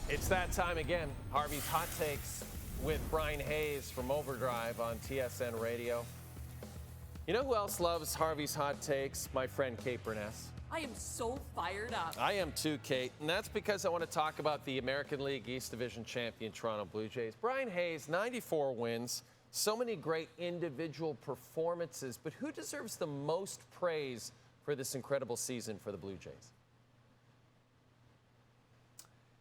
It's that time again. Harvey's Hot Takes with Bryan Hayes from Overdrive on TSN Radio. You know who else loves Harvey's Hot Takes? My friend Kate Burness. I am so fired up. I am too, Kate. And that's because I want to talk about the American League East Division champion Toronto Blue Jays. Bryan Hayes, 94 wins. So many great individual performances. But who deserves the most praise for this incredible season for the Blue Jays?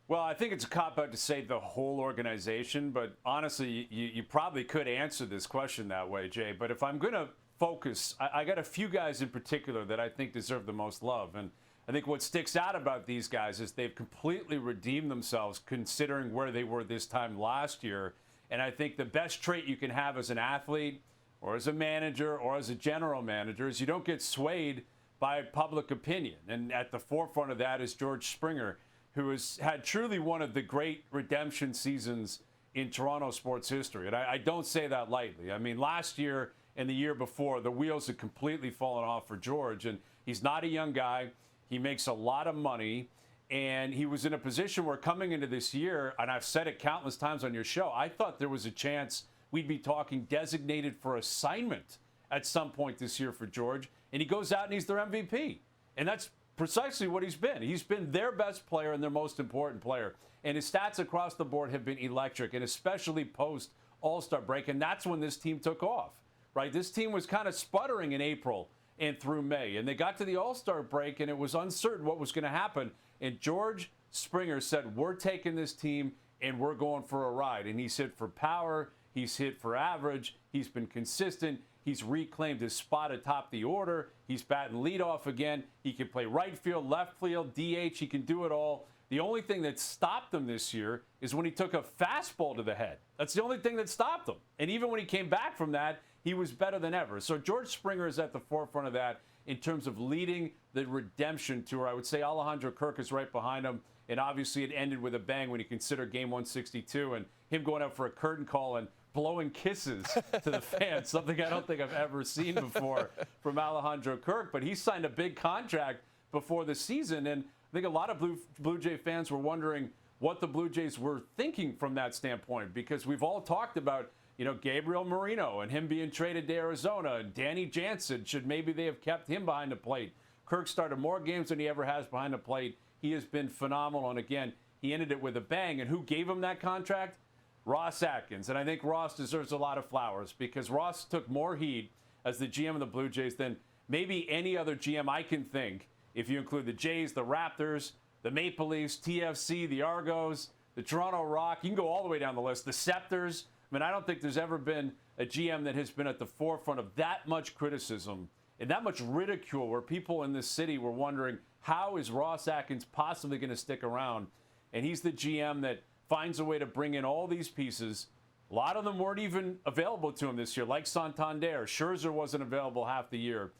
Well, I think it's a cop-out to say the whole organization, but honestly, you probably could answer this question that way, Jay. But if I'm going to focus, I got a few guys in particular that I think deserve the most love. And I think what sticks out about these guys is they've completely redeemed themselves considering where they were this time last year. And I think the best trait you can have as an athlete or as a manager or as a general manager is you don't get swayed by public opinion. And at the forefront of that is George Springer, who has had truly one of the great redemption seasons in Toronto sports history. And I don't say that lightly. I mean, last year and the year before, the wheels had completely fallen off for George. And he's not a young guy. He makes a lot of money. And he was in a position where coming into this year, and I've said it countless times on your show, I thought there was a chance we'd be talking designated for assignment at some point this year for George. And he goes out and he's their MVP. And that's precisely what he's been. He's been their best player and their most important player. And his stats across the board have been electric, and especially post All-Star break. And that's when this team took off, right? This team was kind of sputtering in April and through May. And they got to the All-Star break, and it was uncertain what was going to happen. And George Springer said, we're taking this team, and we're going for a ride. And he's hit for power. He's hit for average. He's been consistent. He's reclaimed his spot atop the order. He's batting leadoff again. He can play right field, left field, DH. He can do it all. The only thing that stopped him this year is when he took a fastball to the head. That's the only thing that stopped him. And even when he came back from that, he was better than ever. So George Springer is at the forefront of that in terms of leading the redemption tour. I would say Alejandro Kirk is right behind him. And obviously it ended with a bang when you consider Game 162 and him going out for a curtain call and blowing kisses to the fans, something I don't think I've ever seen before from Alejandro Kirk. But he signed a big contract before the season, and I think a lot of Blue Jay fans were wondering what the Blue Jays were thinking from that standpoint, because we've all talked about, Gabriel Moreno and him being traded to Arizona, and Danny Jansen, should maybe they have kept him behind the plate. Kirk started more games than he ever has behind the plate. He has been phenomenal, and again, he ended it with a bang. And who gave him that contract? Ross Atkins. And I think Ross deserves a lot of flowers because Ross took more heat as the GM of the Blue Jays than maybe any other GM I can think, if you include the Jays, the Raptors, the Maple Leafs, TFC, the Argos, the Toronto Rock. You can go all the way down the list. The Scepters. I mean, I don't think there's ever been a GM that has been at the forefront of that much criticism and that much ridicule, where people in this city were wondering, how is Ross Atkins possibly going to stick around? And he's the GM that finds a way to bring in all these pieces. A lot of them weren't even available to him this year, like Santander. Scherzer wasn't available half the year.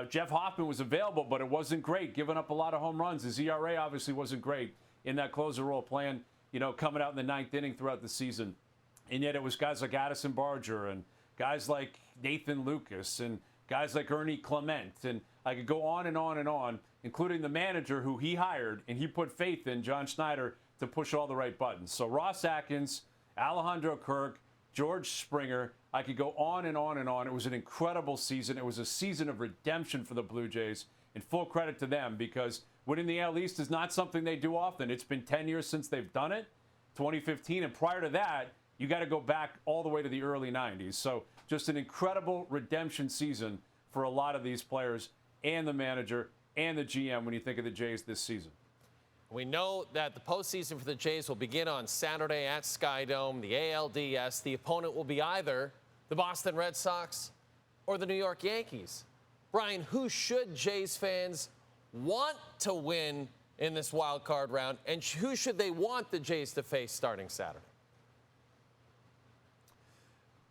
Jeff Hoffman was available, but it wasn't great, giving up a lot of home runs. His ERA obviously wasn't great in that closer role, playing, coming out in the ninth inning throughout the season. And yet it was guys like Addison Barger and guys like Nathan Lucas and guys like Ernie Clement. And I could go on and on and on, including the manager who he hired, and he put faith in, John Schneider, to push all the right buttons. So Ross Atkins, Alejandro Kirk, George Springer, I could go on and on and on. It was an incredible season. It was a season of redemption for the Blue Jays, and full credit to them, because winning the AL East is not something they do often. It's been 10 years since they've done it, 2015, and prior to that, you got to go back all the way to the early 90s. So just an incredible redemption season for a lot of these players and the manager and the GM when you think of the Jays this season. We know that the postseason for the Jays will begin on Saturday at Skydome, the ALDS. The opponent will be either the Boston Red Sox or the New York Yankees. Bryan, who should Jays fans want to win in this wild card round, and who should they want the Jays to face starting Saturday?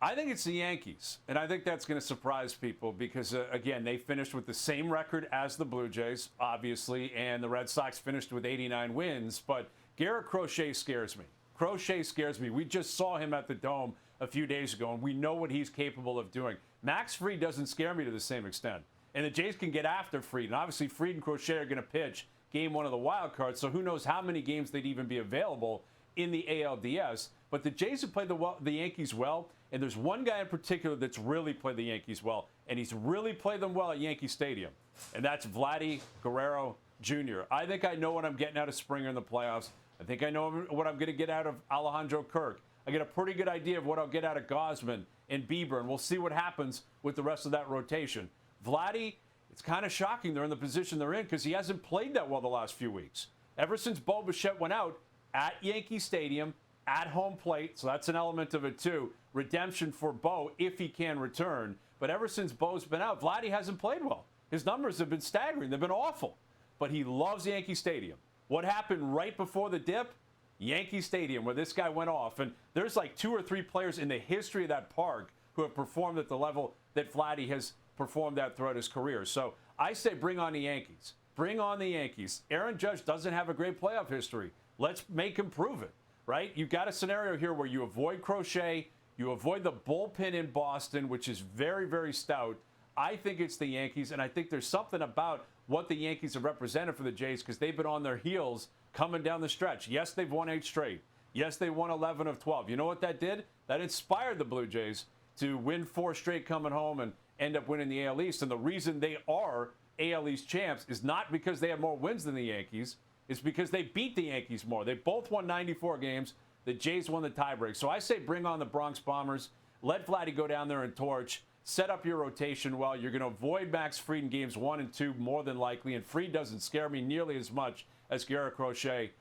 I think it's the Yankees, and I think that's going to surprise people because, again, they finished with the same record as the Blue Jays, obviously, and the Red Sox finished with 89 wins. But Garrett Crochet scares me. Crochet scares me. We just saw him at the Dome a few days ago, and we know what he's capable of doing. Max Fried doesn't scare me to the same extent, and the Jays can get after Fried, and obviously Fried and Crochet are going to pitch game one of the wild cards, so who knows how many games they'd even be available in the ALDS. But the Jays have played the Yankees well, and there's one guy in particular that's really played the Yankees well, and he's really played them well at Yankee Stadium, and that's Vladdy Guerrero Jr. I think I know what I'm getting out of Springer in the playoffs. I think I know what I'm going to get out of Alejandro Kirk. I get a pretty good idea of what I'll get out of Gausman and Bieber, and we'll see what happens with the rest of that rotation. Vladdy, it's kind of shocking they're in the position they're in because he hasn't played that well the last few weeks. Ever since Bo Bichette went out at Yankee Stadium, at home plate, so that's an element of it too. Redemption for Bo if he can return. But ever since Bo's been out, Vladdy hasn't played well. His numbers have been staggering. They've been awful. But he loves Yankee Stadium. What happened right before the dip? Yankee Stadium, where this guy went off. And there's like 2 or 3 players in the history of that park who have performed at the level that Vladdy has performed at throughout his career. So I say bring on the Yankees. Bring on the Yankees. Aaron Judge doesn't have a great playoff history. Let's make him prove it, right? You've got a scenario here where you avoid Crochet, you avoid the bullpen in Boston, which is very, very stout. I think it's the Yankees, and I think there's something about what the Yankees have represented for the Jays because they've been on their heels coming down the stretch. Yes, they've won 8 straight. Yes, they won 11 of 12. You know what that did? That inspired the Blue Jays to win 4 straight coming home and end up winning the AL East. And the reason they are AL East champs is not because they have more wins than the Yankees. It's because they beat the Yankees more. They both won 94 games. The Jays won the tiebreak. So I say bring on the Bronx Bombers. Let Vladdy go down there and torch. Set up your rotation well. You're going to avoid Max Fried in games 1 and 2 more than likely. And Fried doesn't scare me nearly as much as Garrett Crochet.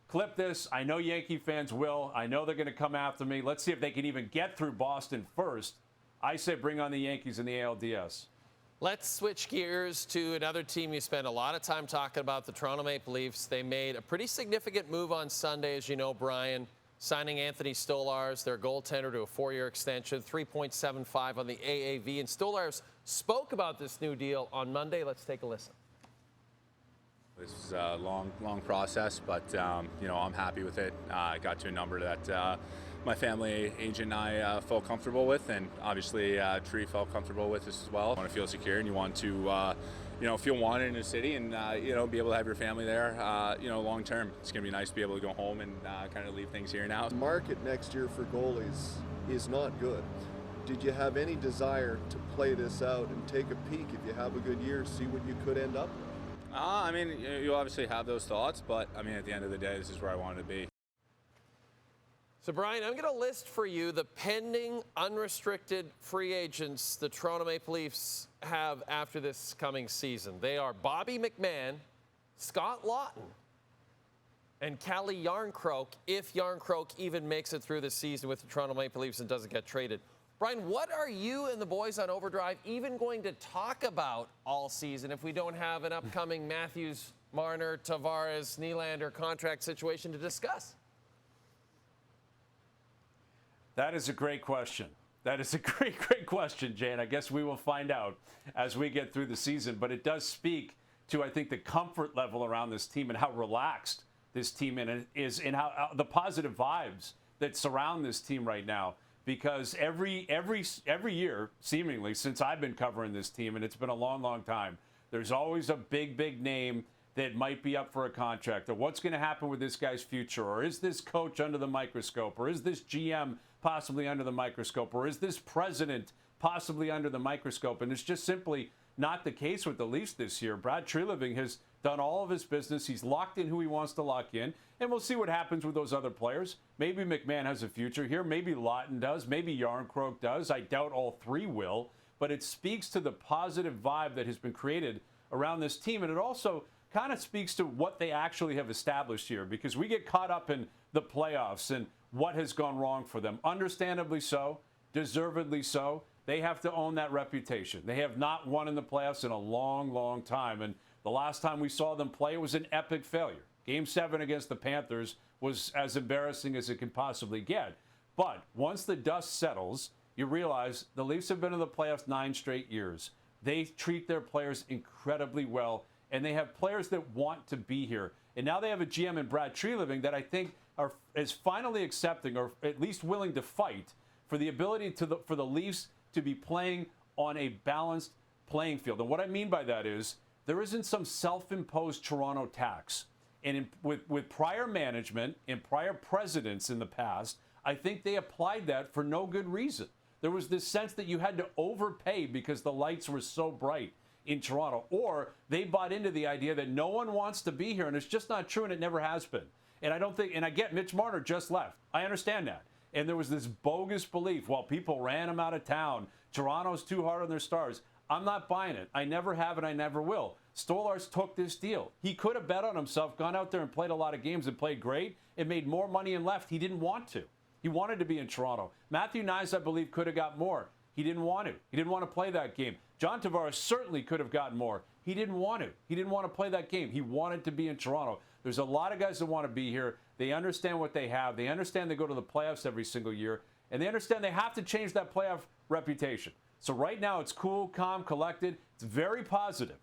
Clip this. I know Yankee fans will. I know they're going to come after me. Let's see if they can even get through Boston first. I say bring on the Yankees in the ALDS. Let's switch gears to another team you spent a lot of time talking about, the Toronto Maple Leafs. They made a pretty significant move on Sunday, as you know, Brian, signing Anthony Stolarz, their goaltender, to a 4-year extension, $3.75 on the AAV. And Stolarz spoke about this new deal on Monday. Let's take a listen. This was a long process, but I'm happy with it. I got to a number that my family agent and I felt comfortable with, and obviously Tree felt comfortable with this as well. You want to feel secure, and you want to feel wanted in the city, and be able to have your family there long term. It's going to be nice to be able to go home and kind of leave things here now. The market next year for goalies is not good. Did you have any desire to play this out and take a peek, if you have a good year, see what you could end up with? You obviously have those thoughts, but at the end of the day, this is where I wanted to be. So, Brian, I'm going to list for you the pending unrestricted free agents the Toronto Maple Leafs have after this coming season. They are Bobby McMahon, Scott Lawton, and Calle Jarnkrok, if Jarnkrok even makes it through the season with the Toronto Maple Leafs and doesn't get traded. Brian, what are you and the boys on Overdrive even going to talk about all season if we don't have an upcoming Matthews, Marner, Tavares, Nylander contract situation to discuss? That is a great question. That is a great question, Jay, and I guess we will find out as we get through the season. But it does speak to, I think, the comfort level around this team and how relaxed this team is and how the positive vibes that surround this team right now. Because every year, seemingly, since I've been covering this team, and it's been a long time, there's always a big name that might be up for a contract, or what's going to happen with this guy's future, or is this coach under the microscope, or is this GM possibly under the microscope, or is this president possibly under the microscope? And it's just simply not the case with the Leafs this year. Brad Treliving has done all of his business. He's locked in who he wants to lock in, and we'll see what happens with those other players. Maybe McMahon has a future here. Maybe Lawton does. Maybe Jarnkrok does. I doubt all 3 will, but it speaks to the positive vibe that has been created around this team, and it also kind of speaks to what they actually have established here, because we get caught up in the playoffs and what has gone wrong for them. Understandably so, deservedly so. They have to own that reputation. They have not won in the playoffs in a long time, and the last time we saw them play, it was an epic failure. Game 7 against the Panthers was as embarrassing as it can possibly get. But once the dust settles, you realize the Leafs have been in the playoffs 9 straight years. They treat their players incredibly well, and they have players that want to be here. And now they have a GM in Brad Treliving that I think is finally accepting, or at least willing to fight, for the ability for the Leafs to be playing on a balanced playing field. And what I mean by that is there isn't some self-imposed Toronto tax. And with prior management and prior presidents in the past, I think they applied that for no good reason. There was this sense that you had to overpay because the lights were so bright in Toronto, or they bought into the idea that no one wants to be here, and it's just not true, and it never has been. And I don't think, and I get Mitch Marner just left. I understand that. And there was this bogus belief, well, people ran him out of town. Toronto's too hard on their stars. I'm not buying it. I never have, and I never will. Stolarz took this deal. He could have bet on himself, gone out there and played a lot of games and played great, and made more money and left. He didn't want to. He wanted to be in Toronto. Matthew Nyes, I believe, could have got more. He didn't want to. He didn't want to play that game. John Tavares certainly could have gotten more. He didn't want to. He didn't want to play that game. He wanted to be in Toronto. There's a lot of guys that want to be here. They understand what they have. They understand they go to the playoffs every single year. And they understand they have to change that playoff reputation. So right now it's cool, calm, collected. It's very positive.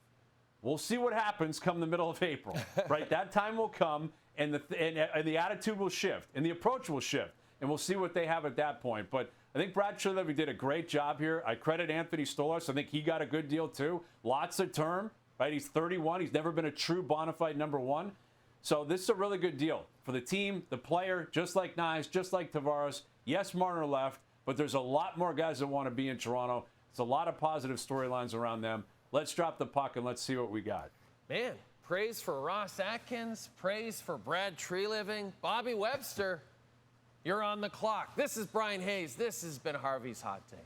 We'll see what happens come the middle of April. Right? That time will come, and the attitude will shift, and the approach will shift. And we'll see what they have at that point. But I think Brad Treliving did a great job here. I credit Anthony Stolarz. I think he got a good deal too. Lots of term, right? He's 31. He's never been a true bona fide number one. So this is a really good deal for the team, the player, just like Nyes, just like Tavares. Yes, Marner left, but there's a lot more guys that want to be in Toronto. It's a lot of positive storylines around them. Let's drop the puck and let's see what we got. Man, praise for Ross Atkins, praise for Brad Treliving, Bobby Webster. You're on the clock. This is Bryan Hayes. This has been Harvey's Hot Takes.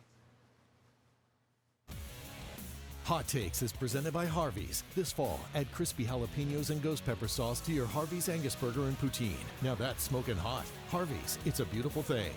Hot Takes is presented by Harvey's. This fall, add crispy jalapenos and ghost pepper sauce to your Harvey's Angus burger and poutine. Now that's smoking hot. Harvey's, it's a beautiful thing.